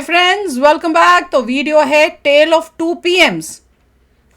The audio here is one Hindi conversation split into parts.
Hi friends, welcome back. तो वीडियो है टेल ऑफ 2 PMs।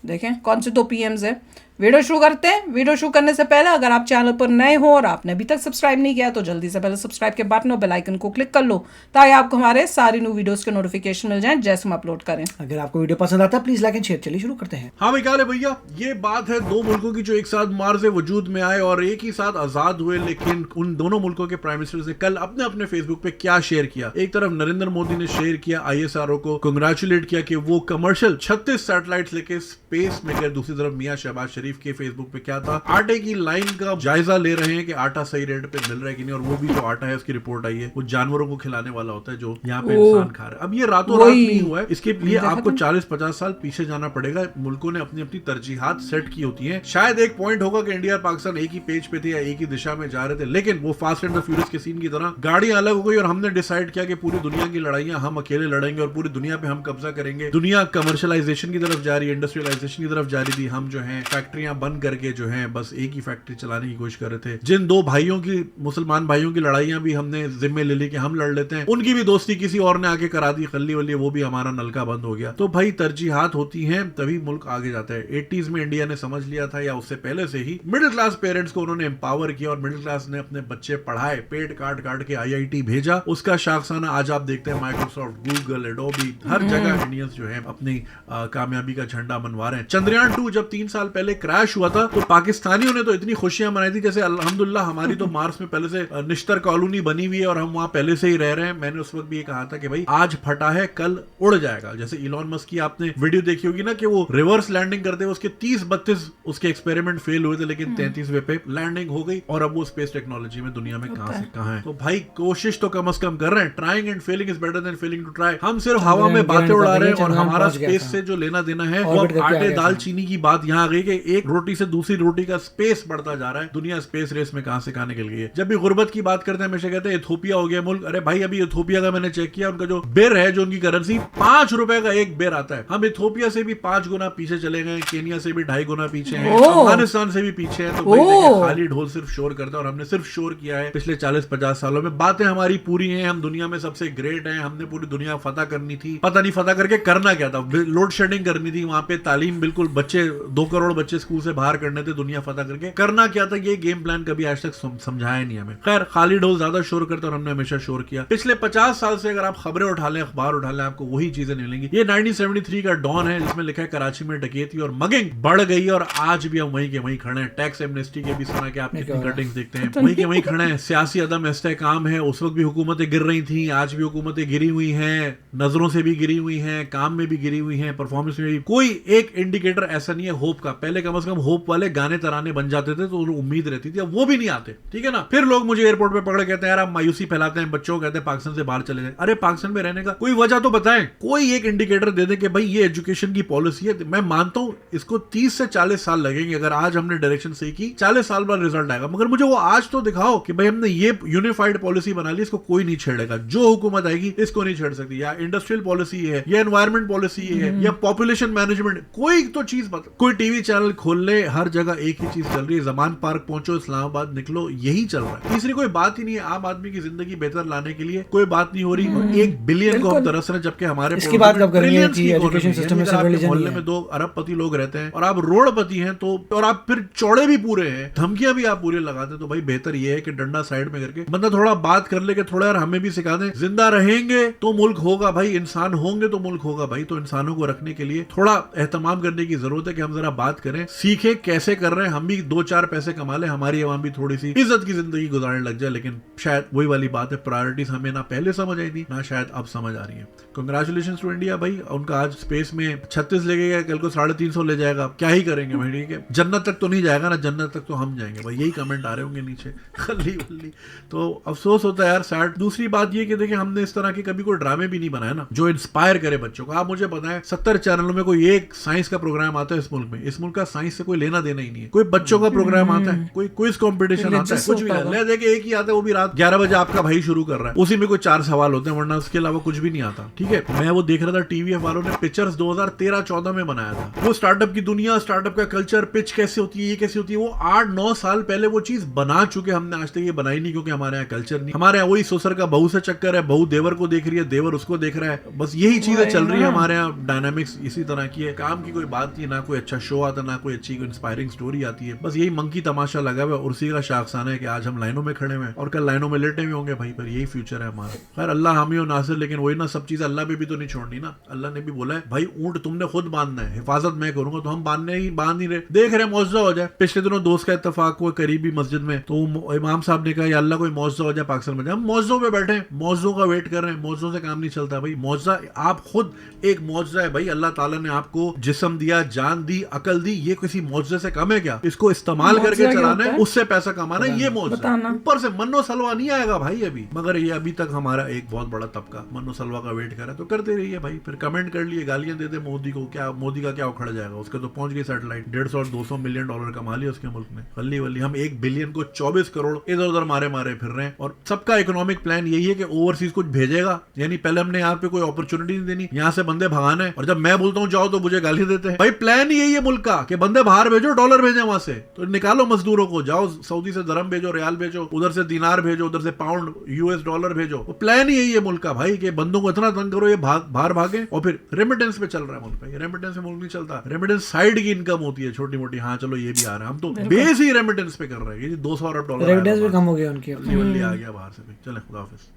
देखें कौन से 2 PMs है। वीडियो शुरू करते हैं। वीडियो शुरू करने से पहले अगर आप चैनल पर नए हो और आपने अभी तक सब्सक्राइब नहीं किया तो जल्दी से पहले सब्सक्राइब के बटन और बेल आइकन को क्लिक कर लो ताकि आपको हमारे सारी न्यू वीडियोस के नोटिफिकेशन मिल जाएं जैसे हम अपलोड करें। अगर आपको वीडियो पसंद आता है प्लीज लाइक एंड शेयर। चलिए शुरू करते हैं। हाँ भाई, क्या है भैया, ये बात है दो मुल्कों की जो एक साथ मार से वजूद में आए और एक ही साथ आजाद हुए, लेकिन उन दोनों मुल्कों के प्राइम मिनिस्टर ने कल अपने अपने फेसबुक पे क्या शेयर किया। एक तरफ नरेंद्र मोदी ने शेयर किया, ISRO को कंग्रेचुलेट किया कि वो कमर्शियल 36 सैटेलाइट्स लेके स्पेस में गए। दूसरी तरफ मियां शहबाज शरीफ के फेसबुक पे क्या था, आटे की लाइन का जायजा ले रहे हैं कि आटा सही रेट पे मिल रहा है कि नहीं, और वो भी जो आटा है उसकी रिपोर्ट आई है वो जानवरों को खिलाने वाला होता है जो यहाँ पे इंसान खा रहा है। अब ये रातों रात नहीं हुआ है, इसके लिए आपको 40-50 साल पीछे जाना पड़ेगा। मुल्कों ने अपनी अपनी तरजीहात सेट की होती है। शायद एक पॉइंट होगा कि इंडिया और पाकिस्तान एक ही पेज पे थे या एक ही दिशा में जा रहे थे, लेकिन वो फास्ट एंड द फ्यूरियस के सीन की तरह गाड़ियां अलग हो गई और हमने डिसाइड किया कि पूरी दुनिया की लड़ाइयां हम अकेले लड़ेंगे और पूरी दुनिया पे हम कब्जा करेंगे। दुनिया कमर्शलाइजेशन की तरफ जा रही है, इंडस्ट्रियलाइजेशन की तरफ जा रही थी। हम जो है फैक्ट्रियां बंद करके जो है बस एक ही फैक्ट्री चलाने की कोशिश कर रहे थे। जिन दो भाइयों की, मुसलमान भाइयों की लड़ाइयां भी हमने जिम्मे ले ली कि हम लड़ लेते हैं, उनकी भी दोस्ती किसी और ने आके करा दी, खल्ली वल्ली, वो भी हमारा नलका बंद हो गया। तो भाई तरजीहात होती हैं तभी मुल्क आगे जाता है। 80s में इंडिया ने समझ लिया था, या उससे पहले से ही मिडिल क्लास पेरेंट्स को उन्होंने एम्पावर किया और मिडिल क्लास ने अपने बच्चे पढ़ाए, पेट काट काट के IIT भेजा। उसका शाखसाना आज आप देखते हैं माइक्रोसॉफ्ट, गूगल, एडोबी, हर जगह इंडियंस जो है अपनी कामयाबी का झंडा मनवा रहे हैं। चंद्रयान 2 जब 3 साल पहले क्रैश हुआ था तो पाकिस्तानियों ने तो इतनी खुशियां मनाई थी जैसे अल्हम्दुलिल्लाह हमारी तो मार्स में पहले से निश्तर कॉलोनी बनी हुई है और हम वहां पहले से ही रह रहे हैं। मैंने उस वक्त भी ये कहा था कि भाई आज फटा है कल उड़ जाएगा। जैसे इलॉन मस्क की आपने वीडियो देखी होगी ना कि वो रिवर्स लैंडिंग करते हुए उसके 30-32 उसके एक्सपेरिमेंट फेल हुए थे, लेकिन 33वें पे लैंडिंग हो गई और अब वो स्पेस टेक्नोलॉजी में दुनिया में कहां से कहां है। तो भाई कोशिश तो कम से कम कर रहे हैं। Trying and failing is better than failing to try. हम सिर्फ हवा में बातें उड़ा रहे हैं और हमारा स्पेस से जो लेना देना है वो आटे दाल चीनी की बात यहाँ आ गई कि एक रोटी से दूसरी रोटी का स्पेस बढ़ता जा रहा है। दुनिया स्पेस रेस में कहां से कहां निकल गई है। जब भी गुर्बत की बात करते हैं हमेशा कहते हैं इथोपिया हो गया मुल्क। अरे भाई अभी इथोपिया का मैंने चेक किया, उनका जो बेर है, जो उनकी करेंसी, 5 रुपए का एक बेर आता है। हम इथोपिया से भी 5 गुना पीछे चले गए, केनिया से भी 2.5 गुना पीछे हैं, अफगानिस्तान से भी पीछे हैं। तो भाई खाली ढोल सिर्फ शोर करता है और हमने सिर्फ शोर किया है पिछले 40-50 सालों में। बातें हमारी पूरी हैं, हम दुनिया में सबसे ग्रेट हैं, हमने पूरी दुनिया फतह करनी थी। पता नहीं फतह करके करना क्या था, लोड शेडिंग करनी थी वहां पे, तालीम बिल्कुल बच्चे 2 करोड़ बच्चे स्कूल से बाहर करने थे दुनिया फतह करके। करना क्या था ये गेम प्लान कभी आज तक समझाया नहीं हमें। खैर खाली ढोल ज्यादा शोर करता और हमने हमेशा शोर किया। पिछले 50 साल से अगर आप खबरें उठा लें, अखबार उठा लें, आपको वही चीजें मिलेंगी। ये 1973 का डॉन है जिसमें लिखा है कराची में डकैती और मगिंग बढ़ गई और आज भी हम वहीं के वहीं खड़े हैं। टैक्स एमनेस्टी के भी सुना कि आप कितनी कटिंग्स देखते हैं, वहीं के वहीं खड़े हैं। सियासी अदम इस्तेहकाम है। उस वक्त भी हुकूमतें गिर रही थी, आज भी हुकूमतें गिरी हुई हैं, नजरों से भी गिरी हुई हैं, काम में भी गिरी हुई हैं, परफॉर्मेंस में भी। कोई एक इंडिकेटर ऐसा नहीं है होप का। पहले कम से कम होप वाले गाने तराने बन जाते थे तो उम्मीद रहती थी, अब वो भी नहीं आते। ठीक है ना। फिर लोग मुझे एयरपोर्ट पे पकड़ कहते हैं यार आप मायूसी फैलाते हैं, बच्चों को कहते हैं पाकिस्तान से बाहर चले जाए। अरे पाकिस्तान में रहने का कोई वजह तो बताएं, कोई एक इंडिकेटर दे दे कि भाई ये एजुकेशन की पॉलिसी है। मैं मानता हूं इसको 30 से 40 साल लगेंगे। अगर आज हमने डायरेक्शन सही की 40 साल बाद रिजल्ट आएगा, मगर मुझे वो आज तो दिखाओ कि भाई हमने ये यूनिफाइड पॉलिसी बना ली, इसको कोई नहीं छेड़ेगा। जो हुकूमत आएगी इसको नहीं छेड़ सकती। या इंडस्ट्रियल पॉलिसी है, या एनवायरमेंट पॉलिसी है, या पॉपुलेशन मैनेजमेंट, कोई तो चीज बता। कोई टीवी चैनल खोल ले, हर जगह एक ही चीज चल रही है। जमान पार्क पहुंचो, इस्लामाबाद निकलो, यही चल रहा है। तीसरी कोई बात ही नहीं है। आम आदमी की जिंदगी बेहतर लाने के लिए कोई बात नहीं हो रही। 1 बिलियन को हम तरस रहे, जबकि हमारे इसकी बात कब करनी है कि एजुकेशन सिस्टम में सब रिलीजन मोहल्ले में 2 अरबपति लोग रहते हैं और आप रोडपति हैं तो, और आप फिर चौड़े भी पूरे हैं, धमकियां भी आप पूरे लगाते हैं, तो भाई बेहतर ये है कि डंडा साइड में करके बंदा थोड़ा बात कर ले कि थोड़ा यार हमें भी सिखा दें। जिंदा रहेंगे तो मुल्क होगा भाई, इंसान होंगे तो मुल्क होगा भाई। तो इंसानों को रखने के लिए थोड़ा एहतमाम करने की जरूरत है कि हम जरा बात करें, सीखें कैसे कर रहे हैं, हम भी 2-4 पैसे कमा ले, हमारी आवाम भी थोड़ी सी इज्जत की जिंदगी गुजारने लग जाए। लेकिन शायद वही वाली बात है, प्रायोरिटीज हमें ना पहले समझ आई थी ना शायद अब समझ आ रही है। कंग्रेचुलेशन टू इंडिया भाई, उनका आज स्पेस में 36 ले गया, कल को 350 ले जाएगा। क्या ही करेंगे भाई, ठीक है। जन्नत तक तो नहीं जाएगा ना, जन्नत तक तो हम जाएंगे भाई। यही कमेंट आ रहे होंगे नीचे खल्ली वल्ली। तो अफसोस होता है यार, सैड। दूसरी बात ये कि देखिए हमने इस तरह के कभी कोई ड्रामे भी नहीं बनाया ना जो इंस्पायर करे बच्चों को। आप मुझे बताएं 70 चैनलों में कोई एक साइंस का प्रोग्राम आता है इस मुल्क में? इस मुल्क का साइंस से कोई लेना देना ही नहीं है। कोई बच्चों का प्रोग्राम आता है, कोई क्विज कंपटीशन आता है, कुछ भी ले दे के एक ही आता है, वो भी रात 11 बजे आपका भाई शुरू कर रहा है, उसी में कोई 4 सवाल होते हैं, वरना उसके अलावा कुछ भी नहीं आता। ठीक है, मैं वो देख रहा था, टीवीएफ वालों ने पिक्चर्स 2013-14 में बनाया था, वो स्टार्टअप की दुनिया, स्टार्टअप का कल्चर, पिच कैसे होती है, ये कैसे होती है, वो 8-9 साल पहले वो चीज बना चुके। हमने आज तक ये बनाई नहीं, क्योंकि हमारे यहाँ कल्चर नहीं। हमारे यहाँ वही ससुर का बहू से चक्कर है, बहू देवर को देख रही है, देवर उसको देख रहा है, बस यही चीजें चल रही है हमारे यहाँ। डायनामिक्स इसी तरह की है, काम की कोई बात नहीं, ना कोई अच्छा शो आता, ना कोई अच्छी इंस्पायरिंग स्टोरी आती है, बस यही मंकी तमाशा लगा हुआ है। और उसी का शाखसाना है कि आज हम लाइनों में खड़े हुए हैं और कल लाइनों में लेटे हुए होंगे भाई, पर यही फ्यूचर है हमारा। खैर अल्लाह हामी और नासिर, लेकिन वही ना, सब चीजें अल्लाह पे भी तो नहीं छोड़नी ना। अल्लाह ने भी बोला है भाई ऊंट तुमने खुद बांधना है, हिफाजत मैं करूंगा, तो हम बांध नहीं रहे, देख रहे मौजूदा हो जाए। पिछले दिनों दोस्त का इत्तेफाक हुआ करीबी मस्जिद में, तो इमाम साहब ने कहा या अल्लाह कोई मौजूदा हो जाए पाकिस्तान में। हम मौजूदों पे बैठे हैं, मौजूदों का वेट कर रहे हैं, मौजूदों से काम नहीं चलता भाई। मौजूदा आप खुद एक मौजूदा है भाई, अल्लाह ताला ने आपको जिस्म दिया, जान दी, अकल दी, ये किसी मौजूदे से कम है क्या? इसको इस्तेमाल करके चलाना है, उससे पैसा कमाना है, ये मौजूदा। ऊपर से मन्नो सलवा नहीं आएगा भाई अभी, मगर ये अभी तक हमारा एक बहुत बड़ा तबका मन्नो सलवा का वेट कर रहा है। तो करते रहिए भाई, फिर कमेंट कर लिए, गालियां दे दे मोदी को, क्या मोदी का क्या उखड़ जाएगा, उसके तो पहुंच गई सैटेलाइट, 150 और 200 मिलियन डॉलर कमा लिया उसके मुल्क ने, वल्ली वल्ली। हम 1 बिलियन को 24 करोड़ इधर उधर मारे फिर रहे हैं। और सबका इकोनॉमिक प्लान यही है कि ओवरसीज कुछ भेजेगा, यानी पहले हमने यहाँ पे कोई अपॉर्चुनिटी नहीं देनी, यहाँ से बंदे भगाना है, और जब मैं बोलता हूँ जाओ तो मुझे गाली देते हैं। भाई प्लान ही यही है मुल्क का कि बंदे बाहर भेजो, डॉलर भेजे वहां से, तो निकालो मजदूरों को, जाओ सऊदी से दरम भेजो, रियाल भेजो, उधर से दिनार भेजो, उधर से पाउंड यूएस डॉलर भेजो। वो प्लान ही यही है मुल्क का भाई, कि बंदों को इतना तंग करो ये बाहर भागे, और फिर रेमिटेंस पे चल रहा है मुल्क पे। रेमिटेंस से मुल्क नहीं चलता, रेमिटेंस साइड की इनकम होती है छोटी मोटी, हाँ चलो ये भी आ रहा है, हम तो बेस ही रेमिटेंस पे कर रहे हैं। ये 200 अरब डॉलर रेमिटेंस भी कम हो गया उनकी, आ गया बाहर से भी। चले खुदा हाफिज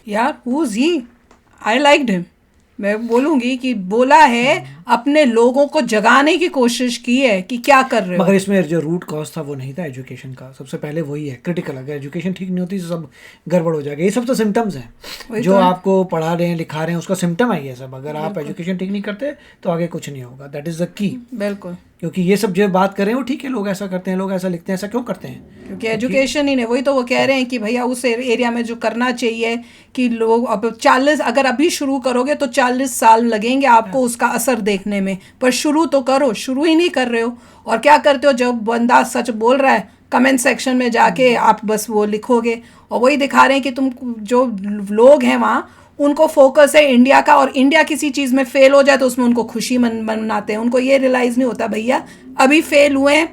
यार, who is he? I liked him. मैं बोलूंगी कि बोला है, अपने लोगों को जगाने की कोशिश की है कि क्या कर रहे हो। मगर इसमें जो रूट कॉज था वो नहीं था एजुकेशन का, सबसे पहले वही है क्रिटिकल। अगर एजुकेशन ठीक नहीं होती तो सब गड़बड़ हो जाएगा। ये सब तो सिम्टम्स हैं जो आपको पढ़ा रहे हैं, लिखा रहे हैं, उसका सिम्टम है ये सब। अगर आप एजुकेशन ठीक नहीं करते तो आगे कुछ नहीं होगा। That is the key. बिल्कुल, क्योंकि ये सब जो बात कर रहे हैं वो ठीक है, लोग ऐसा करते हैं, लोग ऐसा लिखते हैं, ऐसा क्यों करते हैं? क्योंकि एजुकेशन ही नहीं। वही तो वो कह रहे हैं कि भैया उस एरिया में जो करना चाहिए कि लोग अब 40, अगर अभी शुरू करोगे तो 40 साल लगेंगे आपको उसका असर देखने में, पर शुरू तो करो। शुरू ही नहीं कर रहे हो। और क्या करते हो, जब बंदा सच बोल रहा है कमेंट सेक्शन में जाके आप बस वो लिखोगे, और वही दिखा रहे हैं कि तुम जो लोग हैं वहाँ, उनको फोकस है इंडिया का, और इंडिया किसी चीज़ में फेल हो जाए तो उसमें उनको खुशी मनाते हैं। उनको ये रियलाइज़ नहीं होता भैया अभी फेल हुए हैं,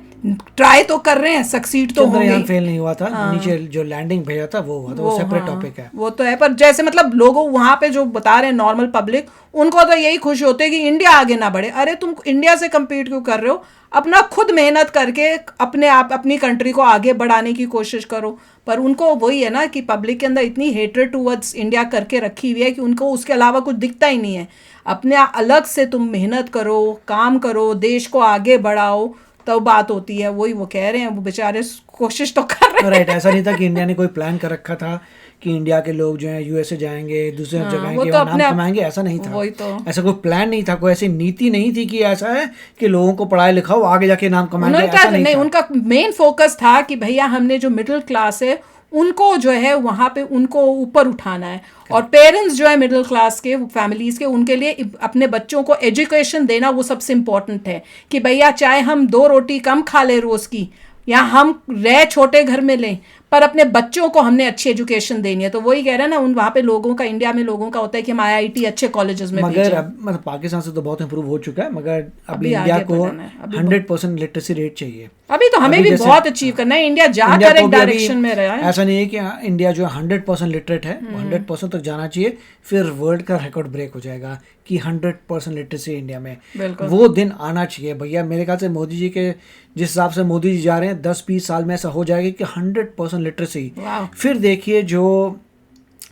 ट्राई तो कर रहे हैं, सक्सीड तो होंगे। फेल नहीं हुआ था, नीचे जो लैंडिंग भेजा था वो हुआ था, वो सेपरेट टॉपिक है। वो तो है, पर जैसे मतलब लोगों वहां पे जो बता रहे हैं नॉर्मल पब्लिक, उनको तो यही खुशी होती है कि इंडिया आगे ना बढ़े। अरे तुम इंडिया से कम्पीट क्यों कर रहे हो? अपना खुद मेहनत करके अपने आप अपनी कंट्री को आगे बढ़ाने की कोशिश करो। पर उनको वही है ना कि पब्लिक के अंदर इतनी हेट्रेड टूवर्ड्स इंडिया करके रखी हुई है कि उनको उसके अलावा कुछ दिखता ही नहीं है। अपने अलग से तुम मेहनत करो, काम करो, देश को आगे बढ़ाओ, तो बात होती है। वही वो कह रहे हैं, वो बेचारे कोशिश तो कर रहे हैं। राइट, ऐसा नहीं था कि इंडिया ने कोई प्लान कर रखा था कि इंडिया के लोग जो है यूएसए जाएंगे, दूसरे जगह के तो नाम कमाएंगे, ऐसा नहीं था। वही तो, ऐसा कोई प्लान नहीं था, कोई ऐसी नीति नहीं थी कि ऐसा है कि लोगों को पढ़ाए लिखाओ आगे जाके नाम कमाएंगे, ऐसा नहीं था। उनका मेन फोकस था कि भैया हमने जो मिडिल क्लास है उनको जो है वहाँ पे उनको ऊपर उठाना है। और पेरेंट्स जो है मिडिल क्लास के फैमिलीज़ के, उनके लिए अपने बच्चों को एजुकेशन देना वो सबसे इम्पोर्टेंट है। कि भैया चाहे हम 2 रोटी कम खा ले रोज़ की, या हम रह छोटे घर में लें, पर अपने बच्चों को हमने अच्छी एजुकेशन देनी है। तो वही कह रहे हैं ना, उन वहाँ पे लोगों का, इंडिया में लोगों का होता है कि हम IIT अच्छे कॉलेजेस में मगर अब मतलब पाकिस्तान से तो बहुत इंप्रूव हो चुका है, मगर अभी इंडिया को 100% लिटरेसी रेट चाहिए। अभी तो हमें भी बहुत अचीव करना है। इंडिया जाकर एक डायरेक्शन में रहा है। ऐसा नहीं है कि इंडिया जो 100% लिटरेट है, 100% तक जाना चाहिए, फिर वर्ल्ड का रिकॉर्ड ब्रेक हो जाएगा कि 100% लिटरेसी इंडिया में। वो दिन आना चाहिए भैया। मेरे ख्याल से मोदी जी के जिस हिसाब से मोदी जी जा रहे हैं, 10-20 साल में ऐसा हो जाएगा कि 100% लिटरेसी। फिर देखिए जो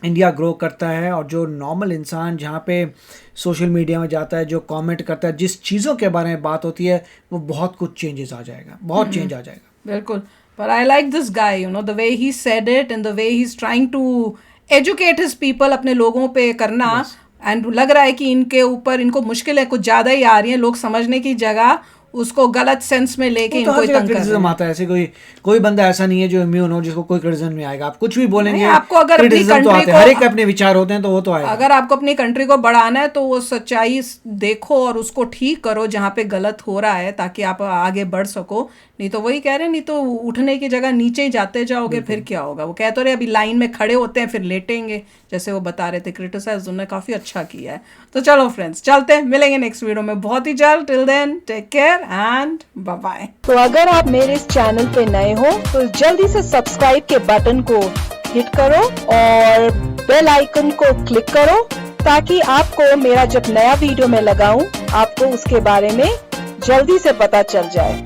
इंडिया ग्रो करता है, और जो नॉर्मल इंसान जहाँ पे सोशल मीडिया में जाता है, जो कमेंट करता है, जिस चीज़ों के बारे में बात होती है, वो बहुत कुछ चेंजेस आ जाएगा, बहुत चेंज आ जाएगा। बिल्कुल। पर I like this guy, you know, the way he said it and the way he is trying to educate his people, अपने लोगों पे करना। एंड लग रहा है कि इनके ऊपर इनको मुश्किलें कुछ ज़्यादा ही आ रही हैं। लोग समझने की जगह उसको गलत सेंस में लेके तो इनको हर तंग जगह कर रहे क्रिटिसिज्म हैं। आता है, ऐसे कोई बंदा ऐसा नहीं है जो इम्यून हो जिसको कोई क्रिटिसिज्म नहीं आएगा। आप कुछ भी बोलेंगे, नहीं, आपको अगर अपनी criticism तो country आते हैं, को- हर एक के अपने विचार होते हैं, तो वो तो आएगा। अगर आपको अपनी कंट्री को बढ़ाना है तो वो सच्चाई देखो और उसको ठीक करो जहाँ पे गलत हो रहा है, ताकि आप आगे बढ़ सको। नहीं तो वही कह रहे हैं, नहीं तो उठने की जगह नीचे ही जाते जाओगे, फिर क्या होगा। वो कह तो रहे अभी लाइन में खड़े होते हैं फिर लेटेंगे, जैसे वो बता रहे थे। क्रिटिसाइज उन्होंने काफी अच्छा किया है। तो चलो फ्रेंड्स, चलते हैं, मिलेंगे नेक्स्ट वीडियो में बहुत ही जल्द। Till then take care and bye bye. तो अगर आप मेरे इस चैनल पे नए हो तो जल्दी से सब्सक्राइब के बटन को हिट करो और बेल आइकन को क्लिक करो, ताकि आपको मेरा जब नया वीडियो मैं लगाऊं आपको उसके बारे में जल्दी से पता चल जाए।